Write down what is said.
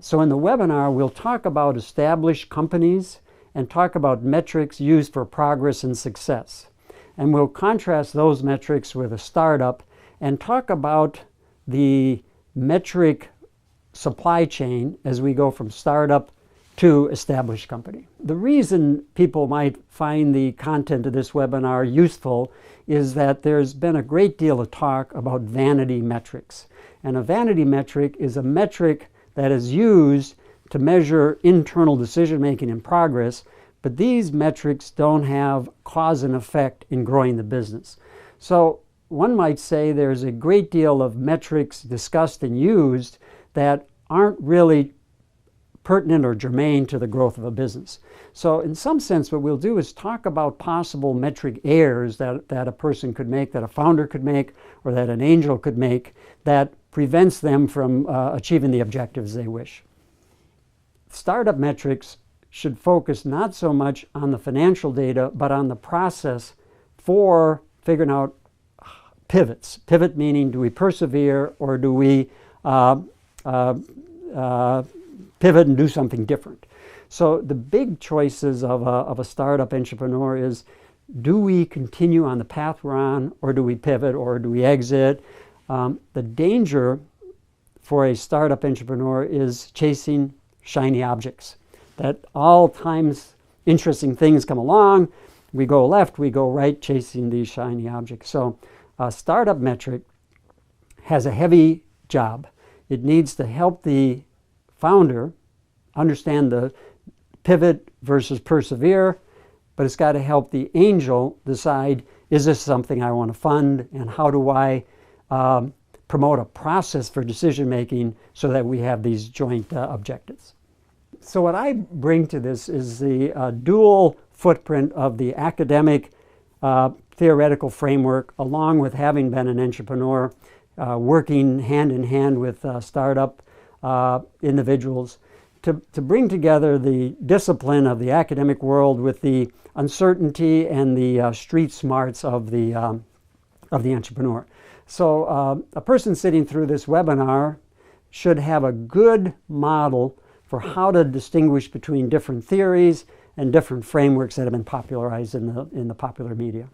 So in the webinar, we'll talk about established companies and talk about metrics used for progress and success. And we'll contrast those metrics with a startup and talk about the metric supply chain as we go from startup to established company. The reason people might find the content of this webinar useful is that there's been a great deal of talk about vanity metrics. And a vanity metric is a metric that is used to measure internal decision making and progress, but these metrics don't have cause and effect in growing the business. So one might say there's a great deal of metrics discussed and used that aren't really pertinent or germane to the growth of a business. So in some sense, what we'll do is talk about possible metric errors that a person could make, that a founder could make, or that an angel could make, that prevents them from achieving the objectives they wish. Startup metrics should focus not so much on the financial data, but on the process for figuring out pivots. Pivot meaning, do we persevere or do we pivot and do something different? So the big choices of a startup entrepreneur is, do we continue on the path we're on, or do we pivot, or do we exit? The danger for a startup entrepreneur is chasing shiny objects. That all times interesting things come along, we go left, we go right, chasing these shiny objects. So a startup metric has a heavy job. It needs to help the founder understand the pivot versus persevere, but it's got to help the angel decide, is this something I want to fund, and how do I promote a process for decision making so that we have these joint objectives. So what I bring to this is the dual footprint of the academic theoretical framework, along with having been an entrepreneur, working hand in hand with startup individuals to bring together the discipline of the academic world with the uncertainty and the street smarts of the entrepreneur. So a person sitting through this webinar should have a good model for how to distinguish between different theories and different frameworks that have been popularized in the popular media.